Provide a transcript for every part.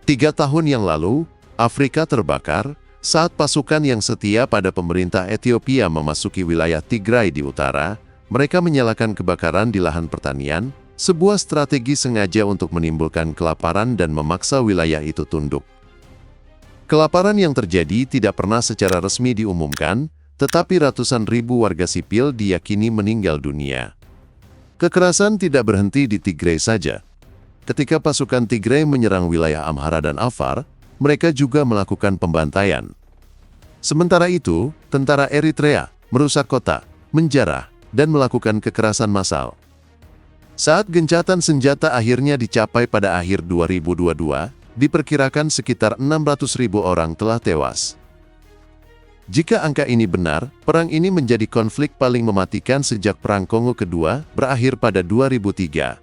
3 tahun yang lalu, Afrika terbakar saat pasukan yang setia pada pemerintah Ethiopia memasuki wilayah Tigray di utara. Mereka menyalakan kebakaran di lahan pertanian, sebuah strategi sengaja untuk menimbulkan kelaparan dan memaksa wilayah itu tunduk. Kelaparan yang terjadi tidak pernah secara resmi diumumkan, tetapi ratusan ribu warga sipil diyakini meninggal dunia. Kekerasan tidak berhenti di Tigray saja. Ketika pasukan Tigray menyerang wilayah Amhara dan Afar, mereka juga melakukan pembantaian. Sementara itu, tentara Eritrea merusak kota, menjarah, dan melakukan kekerasan massal. Saat gencatan senjata akhirnya dicapai pada akhir 2022, diperkirakan sekitar 600.000 orang telah tewas. Jika angka ini benar, perang ini menjadi konflik paling mematikan sejak Perang Kongo Kedua berakhir pada 2003.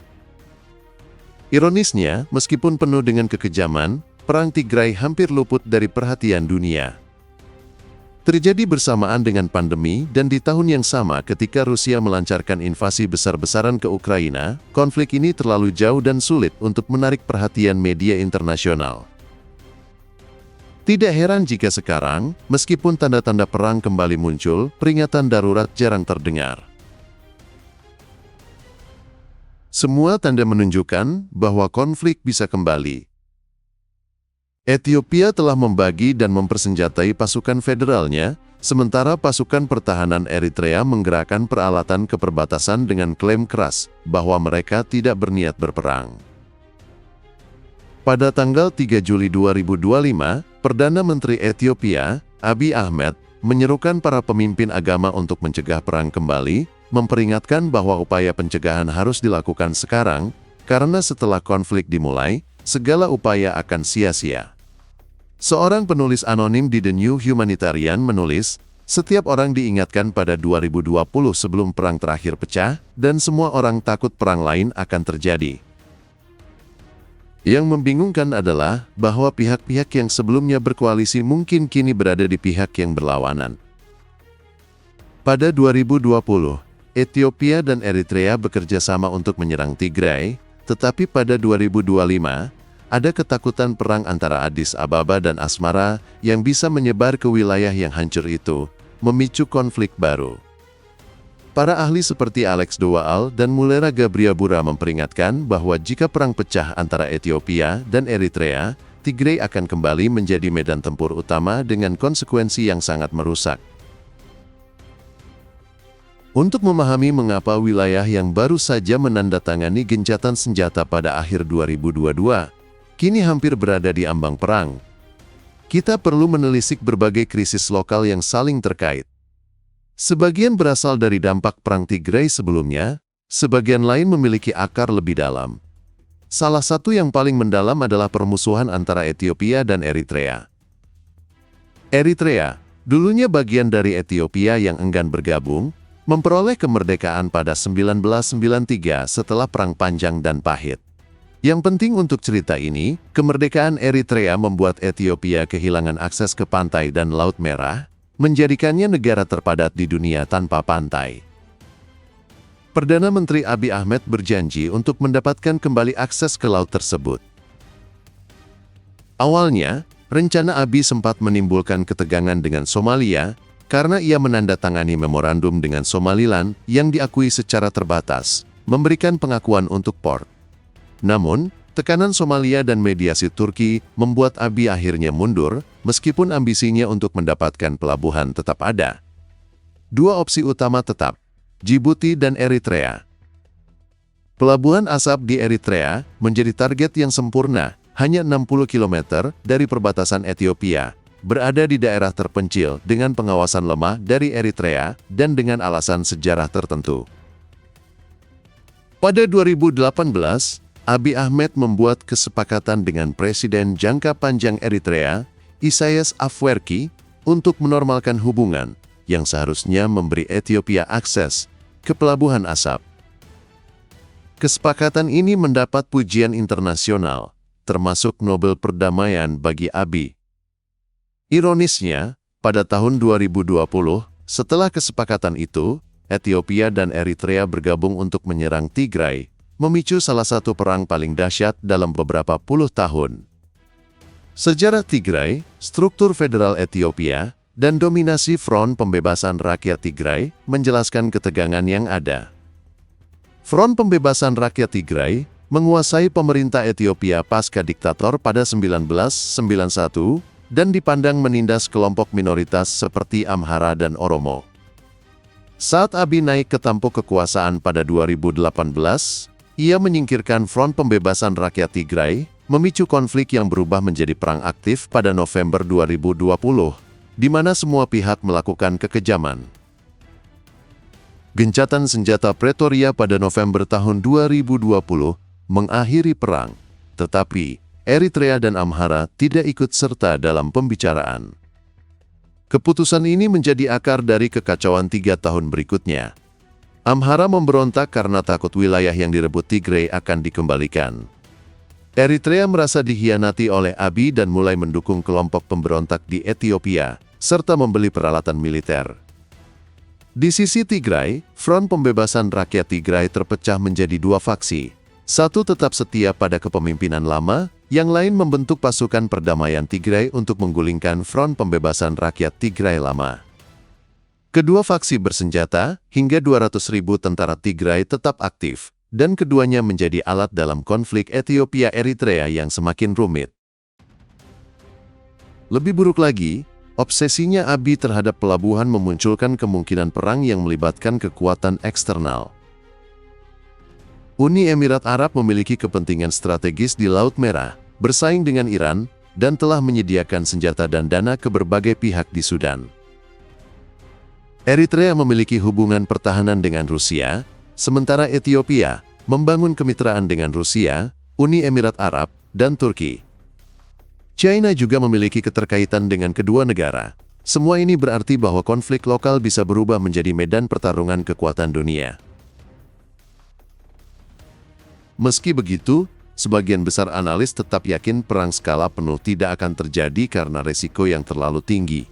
Ironisnya, meskipun penuh dengan kekejaman, Perang Tigray hampir luput dari perhatian dunia. Terjadi bersamaan dengan pandemi dan di tahun yang sama ketika Rusia melancarkan invasi besar-besaran ke Ukraina, konflik ini terlalu jauh dan sulit untuk menarik perhatian media internasional. Tidak heran jika sekarang, meskipun tanda-tanda perang kembali muncul, peringatan darurat jarang terdengar. Semua tanda menunjukkan bahwa konflik bisa kembali. Ethiopia telah membagi dan mempersenjatai pasukan federalnya, sementara pasukan pertahanan Eritrea menggerakkan peralatan ke perbatasan dengan klaim keras bahwa mereka tidak berniat berperang. Pada tanggal 3 Juli 2025, Perdana Menteri Ethiopia, Abiy Ahmed, menyerukan para pemimpin agama untuk mencegah perang kembali, memperingatkan bahwa upaya pencegahan harus dilakukan sekarang, karena setelah konflik dimulai, segala upaya akan sia-sia. Seorang penulis anonim di The New Humanitarian menulis, setiap orang diingatkan pada 2020 sebelum perang terakhir pecah, dan semua orang takut perang lain akan terjadi. Yang membingungkan adalah bahwa pihak-pihak yang sebelumnya berkoalisi mungkin kini berada di pihak yang berlawanan. Pada 2020, Ethiopia dan Eritrea bekerja sama untuk menyerang Tigray, tetapi pada 2025, ada ketakutan perang antara Addis Ababa dan Asmara yang bisa menyebar ke wilayah yang hancur itu, memicu konflik baru. Para ahli seperti Alex Dowaal dan Mulera Gabriabura memperingatkan bahwa jika perang pecah antara Ethiopia dan Eritrea, Tigray akan kembali menjadi medan tempur utama dengan konsekuensi yang sangat merusak. Untuk memahami mengapa wilayah yang baru saja menandatangani gencatan senjata pada akhir 2022, kini hampir berada di ambang perang, kita perlu menelisik berbagai krisis lokal yang saling terkait. Sebagian berasal dari dampak perang Tigray sebelumnya, sebagian lain memiliki akar lebih dalam. Salah satu yang paling mendalam adalah permusuhan antara Ethiopia dan Eritrea. Eritrea, dulunya bagian dari Ethiopia yang enggan bergabung, memperoleh kemerdekaan pada 1993 setelah Perang Panjang dan Pahit. Yang penting untuk cerita ini, kemerdekaan Eritrea membuat Ethiopia kehilangan akses ke pantai dan Laut Merah, menjadikannya negara terpadat di dunia tanpa pantai. Perdana Menteri Abiy Ahmed berjanji untuk mendapatkan kembali akses ke laut tersebut. Awalnya, rencana Abiy sempat menimbulkan ketegangan dengan Somalia, karena ia menandatangani memorandum dengan Somaliland yang diakui secara terbatas, memberikan pengakuan untuk port. Namun, tekanan Somalia dan mediasi Turki membuat Abiy akhirnya mundur, meskipun ambisinya untuk mendapatkan pelabuhan tetap ada. Dua opsi utama tetap, Djibouti dan Eritrea. Pelabuhan Asab di Eritrea menjadi target yang sempurna, hanya 60 km dari perbatasan Ethiopia, berada di daerah terpencil dengan pengawasan lemah dari Eritrea dan dengan alasan sejarah tertentu. Pada 2018, Abiy Ahmed membuat kesepakatan dengan Presiden Jangka Panjang Eritrea, Isaias Afwerki, untuk menormalkan hubungan yang seharusnya memberi Ethiopia akses ke pelabuhan Asab. Kesepakatan ini mendapat pujian internasional, termasuk Nobel Perdamaian bagi Abiy. Ironisnya, pada tahun 2020, setelah kesepakatan itu, Ethiopia dan Eritrea bergabung untuk menyerang Tigray, memicu salah satu perang paling dahsyat dalam beberapa puluh tahun. Sejarah Tigray, struktur federal Ethiopia, dan dominasi Front Pembebasan Rakyat Tigray menjelaskan ketegangan yang ada. Front Pembebasan Rakyat Tigray menguasai pemerintah Ethiopia pasca diktator pada 1991 dan dipandang menindas kelompok minoritas seperti Amhara dan Oromo. Saat Abiy naik ke tampuk kekuasaan pada 2018, ia menyingkirkan Front Pembebasan Rakyat Tigray, memicu konflik yang berubah menjadi perang aktif pada November 2020, di mana semua pihak melakukan kekejaman. Gencatan senjata Pretoria pada November tahun 2020 mengakhiri perang, tetapi Eritrea dan Amhara tidak ikut serta dalam pembicaraan. Keputusan ini menjadi akar dari kekacauan 3 tahun berikutnya. Amhara memberontak karena takut wilayah yang direbut Tigray akan dikembalikan. Eritrea merasa dikhianati oleh Abiy dan mulai mendukung kelompok pemberontak di Ethiopia, serta membeli peralatan militer. Di sisi Tigray, Front Pembebasan Rakyat Tigray terpecah menjadi 2 faksi. Satu tetap setia pada kepemimpinan lama, yang lain membentuk pasukan perdamaian Tigray untuk menggulingkan Front Pembebasan Rakyat Tigray lama. Kedua faksi bersenjata, hingga 200.000 tentara Tigray tetap aktif, dan keduanya menjadi alat dalam konflik Ethiopia-Eritrea yang semakin rumit. Lebih buruk lagi, obsesinya Abiy terhadap pelabuhan memunculkan kemungkinan perang yang melibatkan kekuatan eksternal. Uni Emirat Arab memiliki kepentingan strategis di Laut Merah, bersaing dengan Iran, dan telah menyediakan senjata dan dana ke berbagai pihak di Sudan. Eritrea memiliki hubungan pertahanan dengan Rusia, sementara Ethiopia membangun kemitraan dengan Rusia, Uni Emirat Arab, dan Turki. China juga memiliki keterkaitan dengan kedua negara. Semua ini berarti bahwa konflik lokal bisa berubah menjadi medan pertarungan kekuatan dunia. Meski begitu, sebagian besar analis tetap yakin perang skala penuh tidak akan terjadi karena resiko yang terlalu tinggi.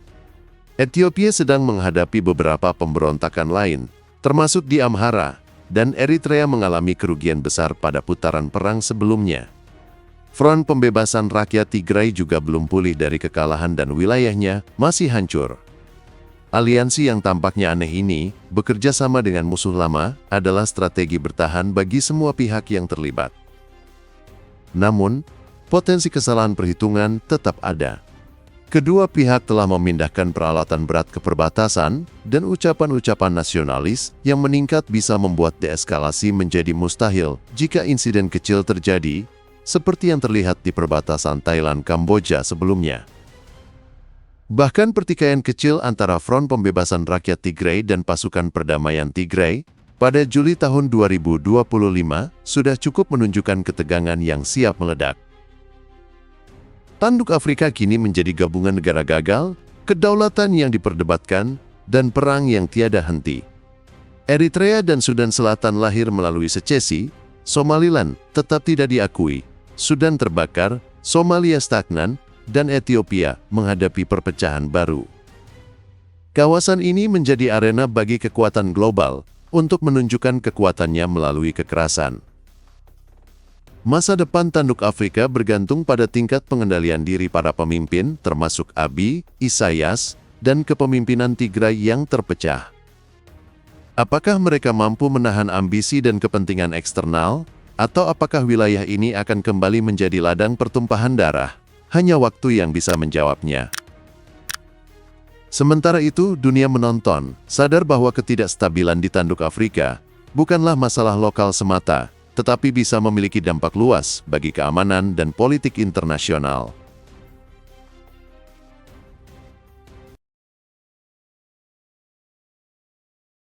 Ethiopia sedang menghadapi beberapa pemberontakan lain, termasuk di Amhara, dan Eritrea mengalami kerugian besar pada putaran perang sebelumnya. Front Pembebasan Rakyat Tigray juga belum pulih dari kekalahan dan wilayahnya masih hancur. Aliansi yang tampaknya aneh ini, bekerja sama dengan musuh lama, adalah strategi bertahan bagi semua pihak yang terlibat. Namun, potensi kesalahan perhitungan tetap ada. Kedua pihak telah memindahkan peralatan berat ke perbatasan, dan ucapan-ucapan nasionalis yang meningkat bisa membuat deeskalasi menjadi mustahil jika insiden kecil terjadi, seperti yang terlihat di perbatasan Thailand-Kamboja sebelumnya. Bahkan pertikaian kecil antara Front Pembebasan Rakyat Tigray dan pasukan perdamaian Tigray pada Juli tahun 2025 sudah cukup menunjukkan ketegangan yang siap meledak. Tanduk Afrika kini menjadi gabungan negara gagal, kedaulatan yang diperdebatkan, dan perang yang tiada henti. Eritrea dan Sudan Selatan lahir melalui secesi, Somaliland tetap tidak diakui, Sudan terbakar, Somalia stagnan, dan Ethiopia menghadapi perpecahan baru. Kawasan ini menjadi arena bagi kekuatan global untuk menunjukkan kekuatannya melalui kekerasan. Masa depan Tanduk Afrika bergantung pada tingkat pengendalian diri para pemimpin, termasuk Abiy, Isaias, dan kepemimpinan Tigray yang terpecah. Apakah mereka mampu menahan ambisi dan kepentingan eksternal, atau apakah wilayah ini akan kembali menjadi ladang pertumpahan darah? Hanya waktu yang bisa menjawabnya. Sementara itu, dunia menonton, sadar bahwa ketidakstabilan di Tanduk Afrika bukanlah masalah lokal semata, tetapi bisa memiliki dampak luas bagi keamanan dan politik internasional.